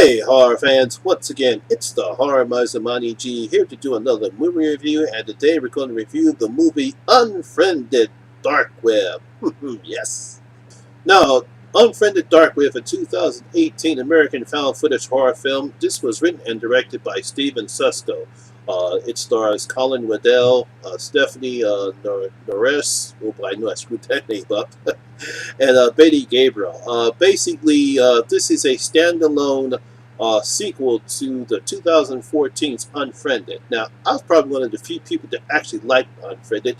Hey horror fans, once again it's the Horror Miser Monty G here to do another movie review, and today we're going to review the movie Unfriended Dark Web. Yes. Now, Unfriended Dark Web, a 2018 American found footage horror film. This was written and directed by Steven Susko. It stars Colin Waddell, Stephanie Norris, oh boy, I know I screwed that name up, and Betty Gabriel. Basically, this is a standalone sequel to the 2014's Unfriended. Now, I was probably one of the few people that actually liked Unfriended.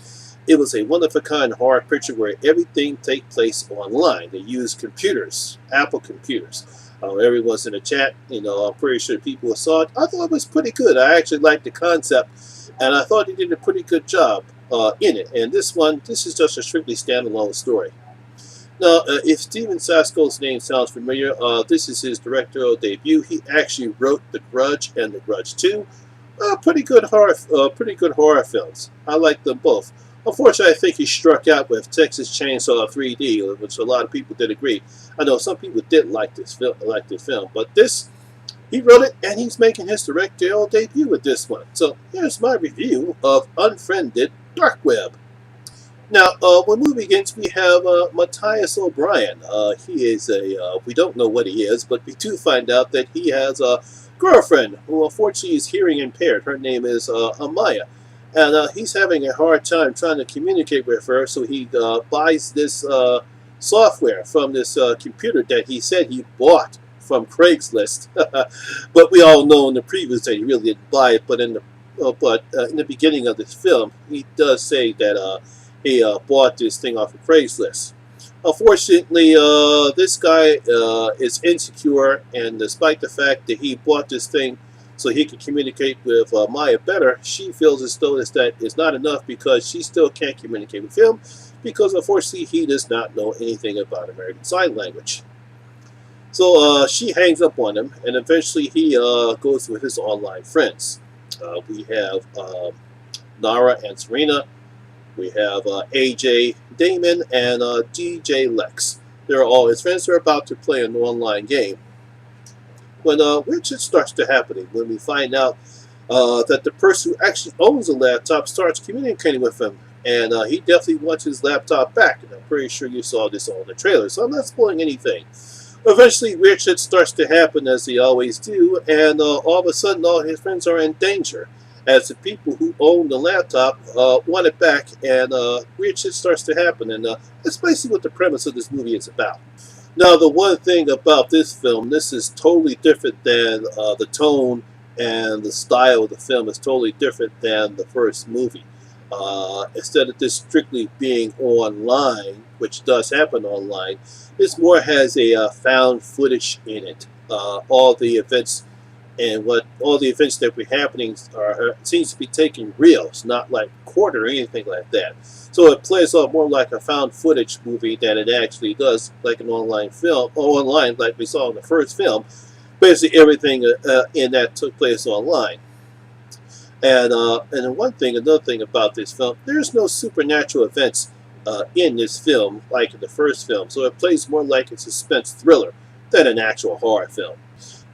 It was a one-of-a-kind horror picture where everything takes place online. They use computers, Apple computers. Everyone's in the chat. I'm pretty sure people saw it. I thought it was pretty good. I actually liked the concept, and I thought they did a pretty good job in it. And this is just a strictly standalone story. Now, if Steven Sasko's name sounds familiar, this is his directorial debut. He actually wrote The Grudge and The Grudge 2. Pretty good horror films. I like them both. Unfortunately, I think he struck out with Texas Chainsaw 3D, which a lot of people did agree. I know some people didn't like this film, but he wrote it, and he's making his directorial debut with this one. So here's my review of Unfriended Dark Web. Now, when the movie begins, we have Matthias O'Brien. He is we don't know what he is, but we do find out that he has a girlfriend who unfortunately is hearing impaired. Her name is Amaya. And he's having a hard time trying to communicate with her, so he buys this software from this computer that he said he bought from Craigslist. But we all know in the previews that he really didn't buy it. But in the beginning of this film, he does say that he bought this thing off of Craigslist. Unfortunately, this guy is insecure, and despite the fact that he bought this thing so he can communicate with Maya better, she feels as though that is not enough because she still can't communicate with him because unfortunately he does not know anything about American Sign Language. So she hangs up on him, and eventually he goes with his online friends. We have Nara and Serena. We have AJ, Damon, and DJ Lex. They're all his friends. They're about to play an online game. When weird shit starts to happen, when we find out that the person who actually owns the laptop starts communicating with him, and he definitely wants his laptop back. And I'm pretty sure you saw this all in the trailer, so I'm not spoiling anything. Eventually, weird shit starts to happen, as they always do, and all of a sudden, all his friends are in danger, as the people who own the laptop want it back, and weird shit starts to happen, and that's basically what the premise of this movie is about. Now, the one thing about this film, this is totally different than the tone and the style of the film is totally different than the first movie. Instead of this strictly being online, which does happen online, this more has a found footage in it. All the events that were happening seems to be taken real. It's not like recorded or anything like that. So it plays off more like a found footage movie than it actually does like an online film, or online like we saw in the first film. Basically everything in that took place online. And another thing about this film, there's no supernatural events in this film like in the first film. So it plays more like a suspense thriller than an actual horror film.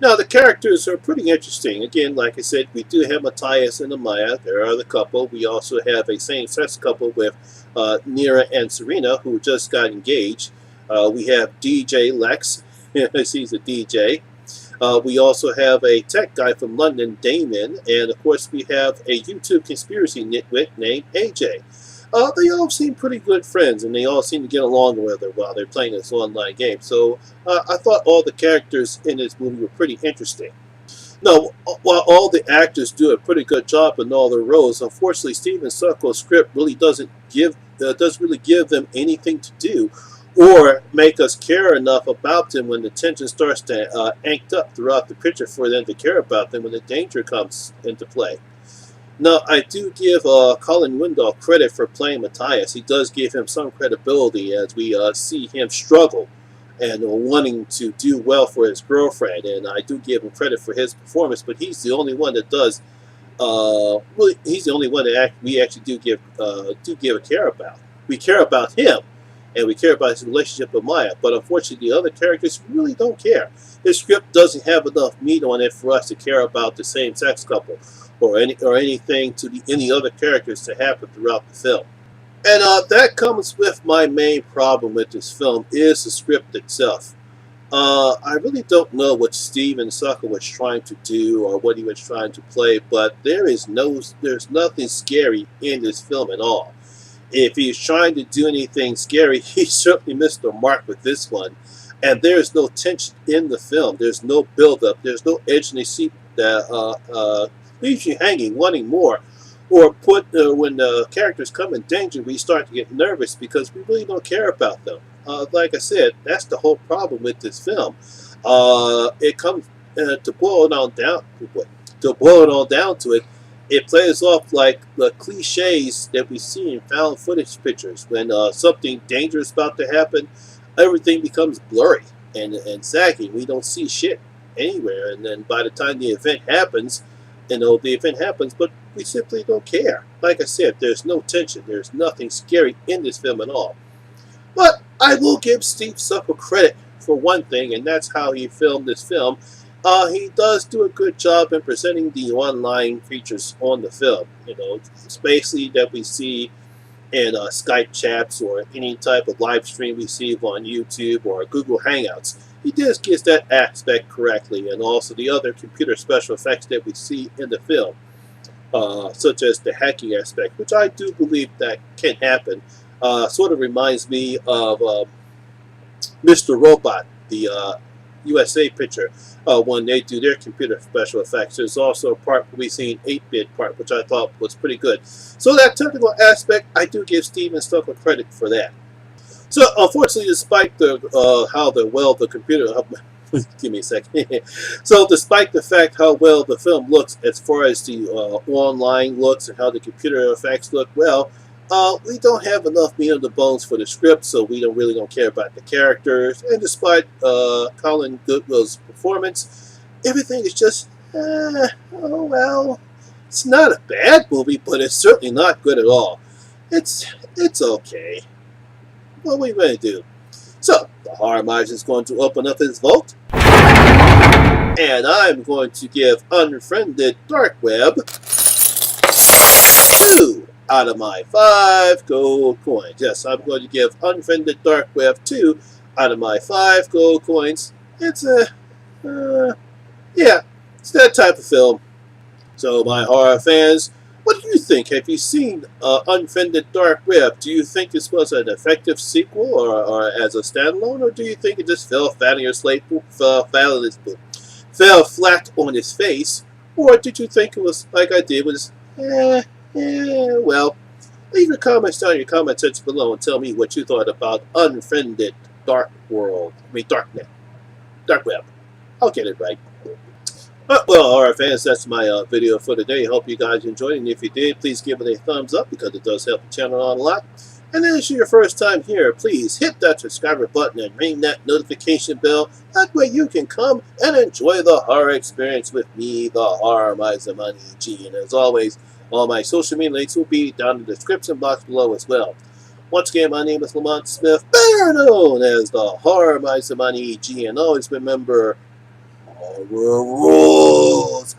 Now, the characters are pretty interesting. Again, like I said, we do have Matthias and Amaya. They are the couple. We also have a same-sex couple with Nira and Serena, who just got engaged. We have DJ Lex. He's a DJ. We also have a tech guy from London, Damon. And, of course, we have a YouTube conspiracy nitwit named AJ. They all seem pretty good friends, and they all seem to get along with her while they're playing this online game. So I thought all the characters in this movie were pretty interesting. Now, while all the actors do a pretty good job in all their roles, unfortunately, Steven Susko's script really doesn't really give them anything to do or make us care enough about them when the tension starts to amped up throughout the picture for them to care about them when the danger comes into play. Now, I do give Colin Windall credit for playing Matthias. He does give him some credibility as we see him struggle and wanting to do well for his girlfriend. And I do give him credit for his performance, but he's the only one that does. He's the only one that we actually do give a care about. We care about him, and we care about his relationship with Maya. But unfortunately, the other characters really don't care. His script doesn't have enough meat on it for us to care about the same-sex couple or anything to any other characters to happen throughout the film. And that comes with my main problem with this film is the script itself. I really don't know what Steven Sucker was trying to do or what he was trying to play, but there's nothing scary in this film at all. If he's trying to do anything scary, he certainly missed the mark with this one. And there's no tension in the film. There's no build-up. There's no edge in the seat that leaves you hanging, wanting more. Or when the characters come in danger, we start to get nervous because we really don't care about them. Like I said, that's the whole problem with this film. It comes to boil it all down to it. It plays off like the cliches that we see in found footage pictures. When something dangerous is about to happen, everything becomes blurry and sagging. We don't see shit anywhere. And then by the time the event happens, the event happens, but we simply don't care. Like I said, there's no tension. There's nothing scary in this film at all. But I will give Steve Sucker credit for one thing, and that's how he filmed this film. He does do a good job in presenting the online features on the film. It's basically that we see in Skype chats or any type of live stream we see on YouTube or Google Hangouts. He just gets that aspect correctly, and also the other computer special effects that we see in the film, such as the hacking aspect, which I do believe that can happen. Sort of reminds me of Mr. Robot, the USA picture, when they do their computer special effects. There's also a part where we see an 8-bit part, which I thought was pretty good. So that technical aspect, I do give Steven Sucker credit for that. So unfortunately, despite the computer, give me a second. So despite the fact how well the film looks as far as the online looks and how the computer effects look, well, we don't have enough meat on the bones for the script, so we don't care about the characters. And despite Colin Goodwill's performance, everything is just, oh well. It's not a bad movie, but it's certainly not good at all. It's okay. What are we going to do? So, the Horror Miser is going to open up his vote, and I'm going to give Unfriended Dark Web 2 out of my 5 gold coins. Yes, I'm going to give Unfriended Dark Web 2 out of my 5 gold coins. It's it's that type of film. So, my horror fans, what do you think? Have you seen Unfriended Dark Web? Do you think this was an effective sequel or as a standalone, or do you think it just fell flat on your slate, fell flat on its face, or did you think it was like I did, was well, leave your comments down in your comment section below and tell me what you thought about Unfriended Dark Darknet, Dark Web. I'll get it right. Well, horror fans, that's my video for today. I hope you guys enjoyed it, and if you did, please give it a thumbs up because it does help the channel out a lot. And then if it's your first time here, please hit that subscriber button and ring that notification bell. That way you can come and enjoy the horror experience with me, the Horror Miser Monty G. And as always, all my social media links will be down in the description box below as well. Once again, my name is Lamont Smith, better known as the Horror Miser Monty G. And always remember, horror rules.